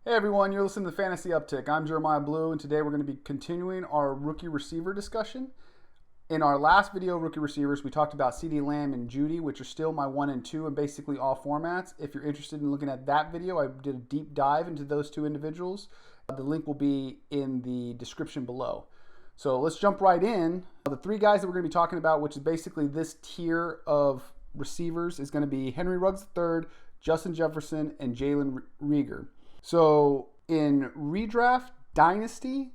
Hey everyone, you're listening to Fantasy Uptick. I'm Jeremiah Blue, and today we're going to be continuing our rookie receiver discussion. In our last video, rookie receivers, we talked about CeeDee Lamb and Judy, which are still my 1 and 2 in basically all formats. If you're interested in looking at that video, I did a deep dive into those two individuals. The link will be in the description below. So let's jump right in. The three guys that we're going to be talking about, which is basically this tier of receivers, is going to be Henry Ruggs III, Justin Jefferson, and Jalen Reagor. So in redraft dynasty,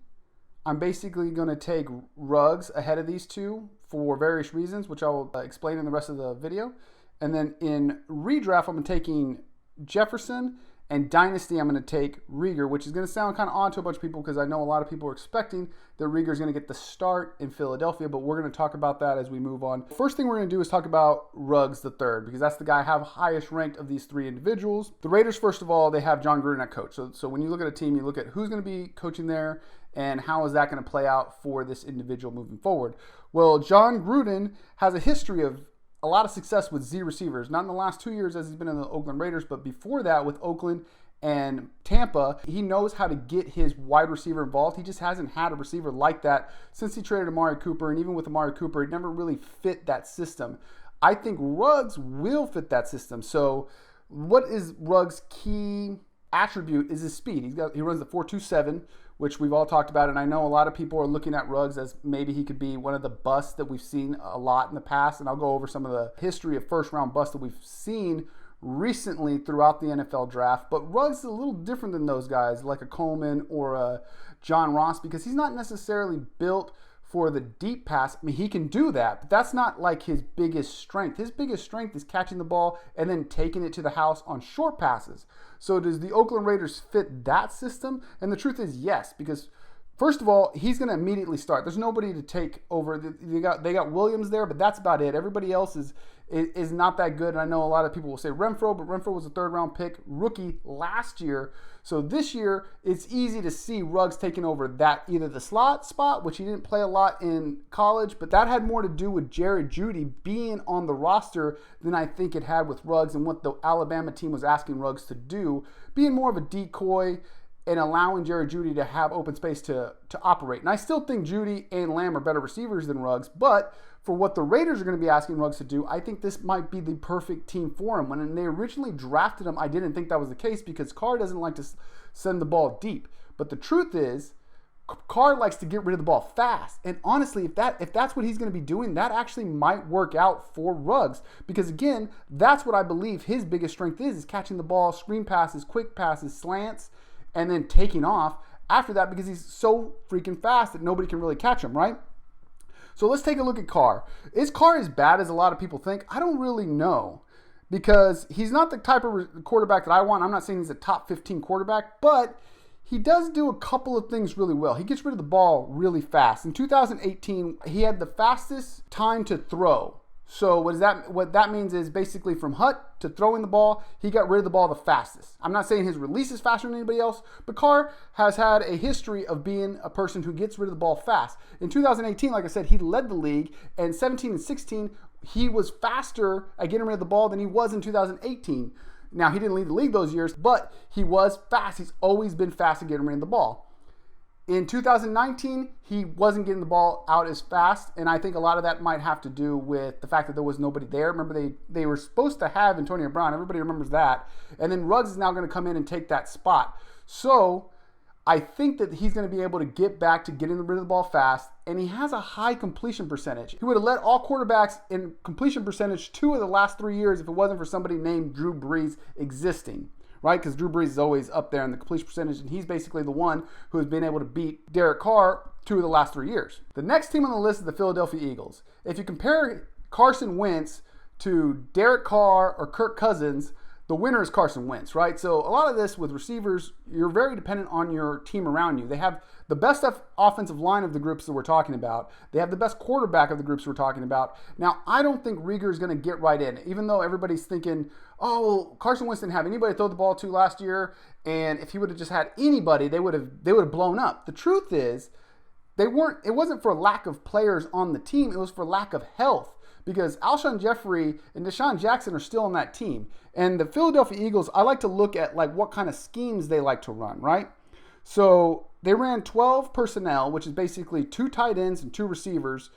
I'm basically going to take Ruggs ahead of these two for various reasons, which I will explain in the rest of the video. And then in redraft, I'm taking Jefferson, and dynasty, I'm going to take Reagor, which is going to sound kind of odd to a bunch of people because I know a lot of people are expecting that Reagor is going to get the start in Philadelphia, but we're going to talk about that as we move on. First thing we're going to do is talk about Ruggs III, because that's the guy I have highest ranked of these three individuals. The Raiders, first of all, they have John Gruden at coach. So when you look at a team, you look at who's going to be coaching there and how is that going to play out for this individual moving forward. Well, John Gruden has a history of a lot of success with Z receivers, not in the last 2 years as he's been in the Oakland Raiders, but before that with Oakland and Tampa. He knows how to get his wide receiver involved. He just hasn't had a receiver like that since he traded Amari Cooper, and even with Amari Cooper, it never really fit that system. I think Ruggs will fit that system. So what is Ruggs' key attribute is his speed. He runs the 4.27, which we've all talked about, and I know a lot of people are looking at Ruggs as maybe he could be one of the busts that we've seen a lot in the past, and I'll go over some of the history of first-round busts that we've seen recently throughout the NFL draft. But Ruggs is a little different than those guys, like a Coleman or a John Ross, because he's not necessarily built for the deep pass. I mean, he can do that, but that's not like his biggest strength. His biggest strength is catching the ball and then taking it to the house on short passes. So does the Oakland Raiders fit that system? And the truth is yes, because first of all, he's going to immediately start. There's nobody to take over. They got Williams there, but that's about it. Everybody else is not that good. And I know a lot of people will say Renfro, but Renfro was a third-round pick, rookie last year. So this year, it's easy to see Ruggs taking over that, either the slot spot, which he didn't play a lot in college, but that had more to do with Jerry Jeudy being on the roster than I think it had with Ruggs and what the Alabama team was asking Ruggs to do, being more of a decoy and allowing Jerry Jeudy to have open space to operate. And I still think Jeudy and Lamb are better receivers than Ruggs, but for what the Raiders are going to be asking Ruggs to do, I think this might be the perfect team for him. When they originally drafted him, I didn't think that was the case because Carr doesn't like to send the ball deep. But the truth is, Carr likes to get rid of the ball fast. And honestly, if that's what he's going to be doing, that actually might work out for Ruggs. Because again, that's what I believe his biggest strength is catching the ball, screen passes, quick passes, slants, and then taking off after that because he's so freaking fast that nobody can really catch him, right? So let's take a look at Carr. Is Carr as bad as a lot of people think? I don't really know because he's not the type of quarterback that I want. I'm not saying he's a top 15 quarterback, but he does do a couple of things really well. He gets rid of the ball really fast. In 2018, he had the fastest time to throw. So what that means is basically from hut to throwing the ball, he got rid of the ball the fastest. I'm not saying his release is faster than anybody else, but Carr has had a history of being a person who gets rid of the ball fast. In 2018, like I said, he led the league, and 17 and 16, he was faster at getting rid of the ball than he was in 2018. Now, he didn't lead the league those years, but he was fast. He's always been fast at getting rid of the ball. In 2019, he wasn't getting the ball out as fast, and I think a lot of that might have to do with the fact that there was nobody there. Remember, they were supposed to have Antonio Brown. Everybody remembers that. And then Ruggs is now going to come in and take that spot. So I think that he's going to be able to get back to getting rid of the ball fast, and he has a high completion percentage. He would have led all quarterbacks in completion percentage 2 of the last 3 years if it wasn't for somebody named Drew Brees existing. Right? Because Drew Brees is always up there in the completion percentage, and he's basically the one who has been able to beat Derek Carr 2 of the last 3 years. The next team on the list is the Philadelphia Eagles. If you compare Carson Wentz to Derek Carr or Kirk Cousins, the winner is Carson Wentz, right? So a lot of this with receivers, you're very dependent on your team around you. They have the best offensive line of the groups that we're talking about. They have the best quarterback of the groups we're talking about. Now, I don't think Reagor is going to get right in, even though everybody's thinking, oh, well, Carson Wentz didn't have anybody to throw the ball to last year, and if he would have just had anybody, they would have blown up. The truth is, it wasn't for lack of players on the team, it was for lack of health. because Alshon Jeffrey and Deshaun Jackson are still on that team. And the Philadelphia Eagles, I like to look at like what kind of schemes they like to run, right? So they ran 12 personnel, which is basically 2 tight ends and 2 receivers,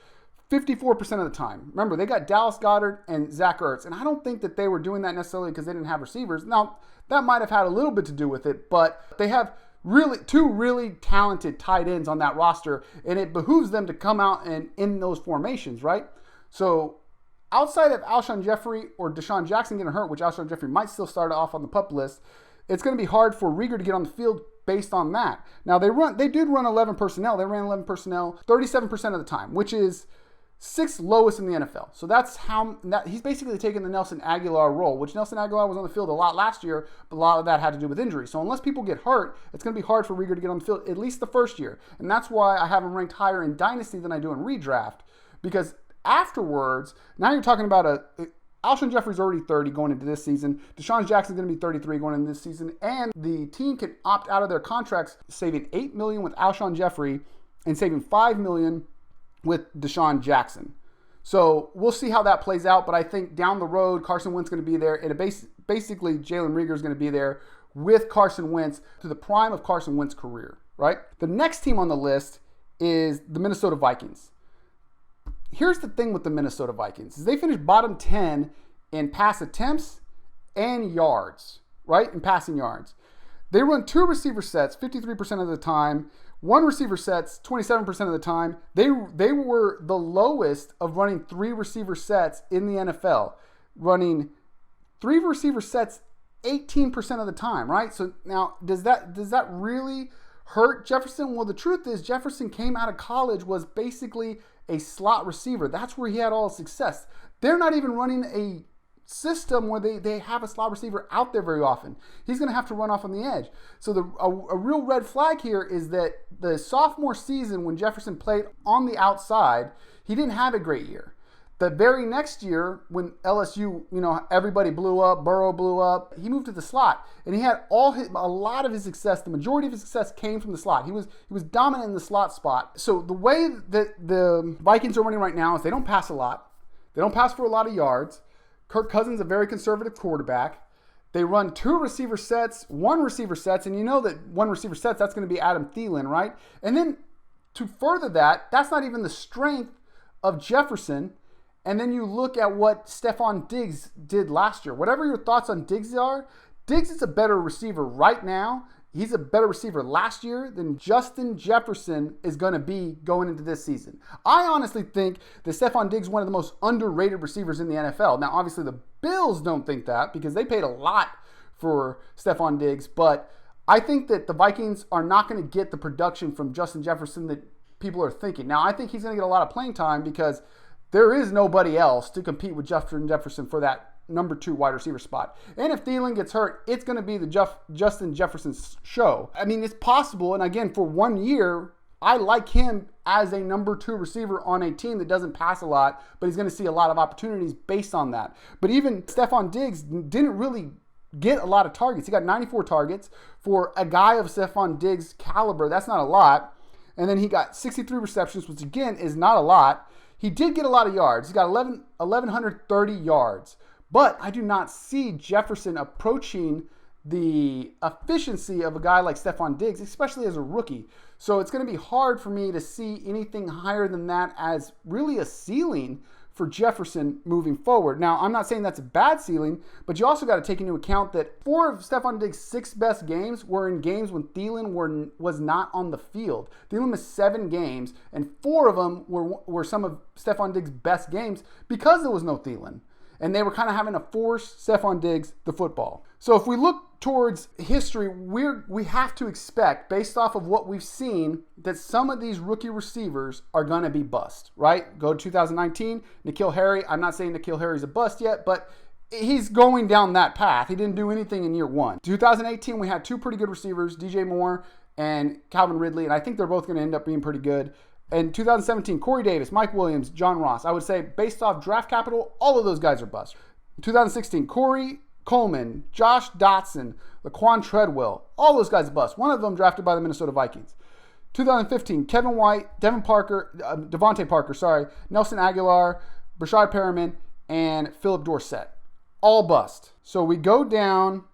54% of the time. Remember, they got Dallas Goedert and Zach Ertz, and I don't think that they were doing that necessarily because they didn't have receivers. Now, that might have had a little bit to do with it, but they have two really talented tight ends on that roster, and it behooves them to come out and in those formations, right? So outside of Alshon Jeffrey or Deshaun Jackson getting hurt, which Alshon Jeffrey might still start off on the PUP list, it's going to be hard for Reagor to get on the field based on that. Now, they did run 11 personnel. They ran 11 personnel 37% of the time, which is 6th lowest in the NFL. So that's he's basically taking the Nelson Aguilar role, which Nelson Aguilar was on the field a lot last year, but a lot of that had to do with injury. So unless people get hurt, it's going to be hard for Reagor to get on the field, at least the first year. And that's why I have him ranked higher in Dynasty than I do in Redraft, because afterwards, now you're talking about Alshon Jeffrey's already 30 going into this season. Deshaun Jackson's going to be 33 going into this season. And the team can opt out of their contracts, saving $8 million with Alshon Jeffrey and saving $5 million with Deshaun Jackson. So we'll see how that plays out. But I think down the road, Carson Wentz is going to be there. And basically, Jalen Reagor is going to be there with Carson Wentz to the prime of Carson Wentz's career, right? The next team on the list is the Minnesota Vikings. Here's the thing with the Minnesota Vikings, is they finished bottom 10 in pass attempts and yards, right? In passing yards. They run 2 receiver sets 53% of the time, 1 receiver sets 27% of the time. They were the lowest of running 3 receiver sets in the NFL, running 3 receiver sets 18% of the time, right? So now, does that really hurt Jefferson? Well, the truth is Jefferson came out of college, was basically a slot receiver. That's where he had all his success. They're not even running a system where they have a slot receiver out there very often. He's going to have to run off on the edge. So a real red flag here is that the sophomore season when Jefferson played on the outside, he didn't have a great year. The very next year when LSU, everybody blew up, Burrow blew up, he moved to the slot, and he had a lot of his success. The majority of his success came from the slot. He was dominant in the slot spot. So the way that the Vikings are running right now is they don't pass a lot. They don't pass for a lot of yards. Kirk Cousins is a very conservative quarterback. They run 2 receiver sets, 1 receiver sets, and you know that 1 receiver sets, that's going to be Adam Thielen, right? And then to further that, that's not even the strength of Jefferson. And then you look at what Stephon Diggs did last year. Whatever your thoughts on Diggs are, Diggs is a better receiver right now. He's a better receiver last year than Justin Jefferson is going to be going into this season. I honestly think that Stephon Diggs is one of the most underrated receivers in the NFL. Now, obviously, the Bills don't think that because they paid a lot for Stephon Diggs. But I think that the Vikings are not going to get the production from Justin Jefferson that people are thinking. Now, I think he's going to get a lot of playing time because there is nobody else to compete with Justin Jefferson for that number 2 wide receiver spot. And if Thielen gets hurt, it's going to be the Justin Jefferson show. I mean, it's possible. And again, for 1 year, I like him as a number 2 receiver on a team that doesn't pass a lot, but he's going to see a lot of opportunities based on that. But even Stephon Diggs didn't really get a lot of targets. He got 94 targets. For a guy of Stephon Diggs' caliber, that's not a lot. And then he got 63 receptions, which again is not a lot. He did get a lot of yards. He got 1,130 yards. But I do not see Jefferson approaching the efficiency of a guy like Stephon Diggs, especially as a rookie. So it's going to be hard for me to see anything higher than that as really a ceiling for Jefferson moving forward. Now, I'm not saying that's a bad ceiling, but you also got to take into account that 4 of Stephon Diggs' 6 best games were in games when Thielen was not on the field. Thielen missed 7 games, and 4 of them were some of Stephon Diggs' best games because there was no Thielen. And they were kind of having to force Stephon Diggs the football. So if we look towards history, we have to expect, based off of what we've seen, that some of these rookie receivers are going to be bust, right? Go to 2019, N'Keal Harry. I'm not saying N'Keal Harry's a bust yet, but he's going down that path. He didn't do anything in year 1. 2018, we had 2 pretty good receivers, DJ Moore and Calvin Ridley, and I think they're both going to end up being pretty good. In 2017, Corey Davis, Mike Williams, John Ross. I would say based off draft capital, all of those guys are bust. 2016, Corey Coleman, Josh Dotson, Laquan Treadwell. All those guys are bust. One of them drafted by the Minnesota Vikings. 2015, Kevin White, Devontae Parker, Nelson Aguilar, Brashad Perriman, and Philip Dorsett. All bust. So we go down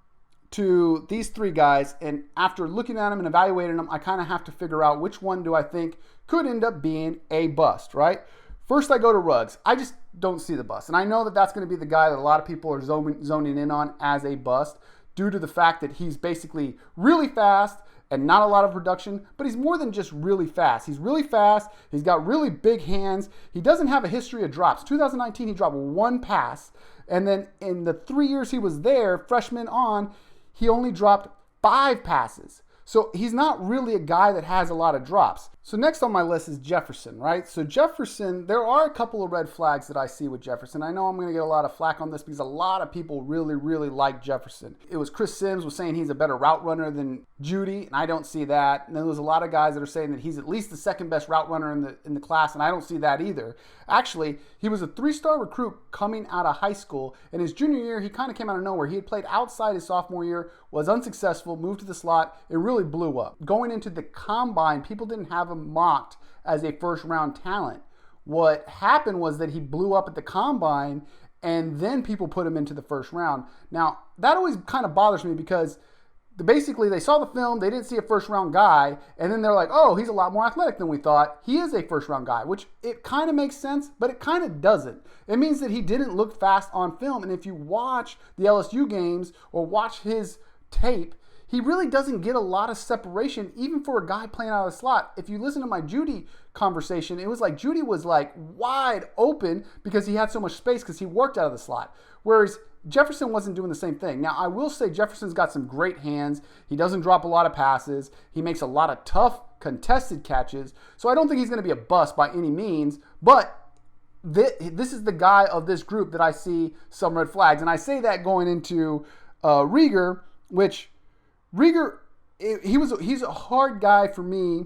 to these three guys, and after looking at them and evaluating them, I kind of have to figure out which one do I think could end up being a bust, right? First, I go to Ruggs. I just don't see the bust. And I know that that's going to be the guy that a lot of people are zoning in on as a bust due to the fact that he's basically really fast and not a lot of production, but he's more than just really fast. He's really fast. He's got really big hands. He doesn't have a history of drops. 2019, he dropped one pass. And then in the 3 years he was there, freshman on, he only dropped 5 passes. So he's not really a guy that has a lot of drops. So next on my list is Jefferson, right? So Jefferson, there are a couple of red flags that I see with Jefferson. I know I'm going to get a lot of flack on this because a lot of people really, really like Jefferson. It was Chris Sims was saying he's a better route runner than Judy, and I don't see that. And then there's a lot of guys that are saying that he's at least the second best route runner in the class, and I don't see that either. Actually, he was a 3-star recruit coming out of high school. In his junior year, he kind of came out of nowhere. He had played outside his sophomore year, was unsuccessful, moved to the slot. It really blew up. Going into the combine, people didn't have him mocked as a first-round talent. What happened was that he blew up at the combine, and then people put him into the first round. Now, that always kind of bothers me because basically they saw the film, they didn't see a first-round guy, and then they're like, oh, he's a lot more athletic than we thought. He is a first-round guy, which it kind of makes sense, but it kind of doesn't. It means that he didn't look fast on film, and if you watch the LSU games or watch his tape, he really doesn't get a lot of separation, even for a guy playing out of the slot. If you listen to my Judy conversation, it was like Judy was like wide open because he had so much space because he worked out of the slot. Whereas Jefferson wasn't doing the same thing. Now, I will say Jefferson's got some great hands. He doesn't drop a lot of passes. He makes a lot of tough contested catches. So I don't think he's going to be a bust by any means, but this is the guy of this group that I see some red flags. And I say that going into Reagor, which Reagor, he's a hard guy for me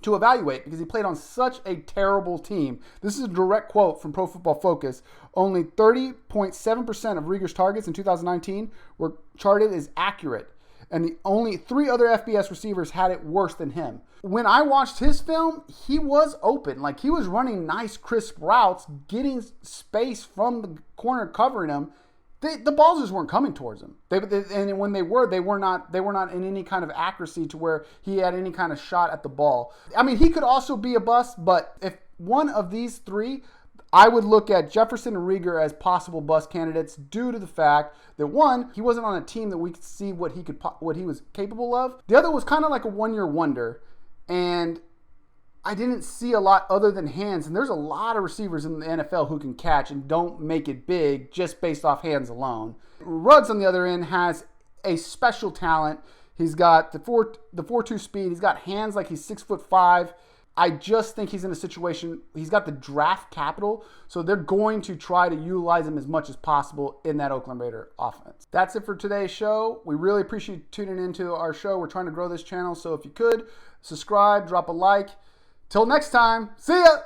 to evaluate because he played on such a terrible team. This is a direct quote from Pro Football Focus. Only 30.7% of Reagor's targets in 2019 were charted as accurate, and the only 3 other FBS receivers had it worse than him. When I watched his film, he was open. Like, he was running nice, crisp routes, getting space from the corner covering him. The balls just weren't coming towards him. And when they were not in any kind of accuracy to where he had any kind of shot at the ball. I mean, he could also be a bust, but if one of these 3, I would look at Jefferson and Reagor as possible bust candidates due to the fact that, one, he wasn't on a team that we could see what he was capable of. The other was kind of like a one-year wonder, and I didn't see a lot other than hands, and there's a lot of receivers in the NFL who can catch and don't make it big just based off hands alone. Ruggs, on the other end, has a special talent. He's got the 4.2 speed. He's got hands like he's 6'5". I just think he's in a situation, he's got the draft capital, so they're going to try to utilize him as much as possible in that Oakland Raider offense. That's it for today's show. We really appreciate you tuning into our show. We're trying to grow this channel, so if you could, subscribe, drop a like. Till next time, see ya!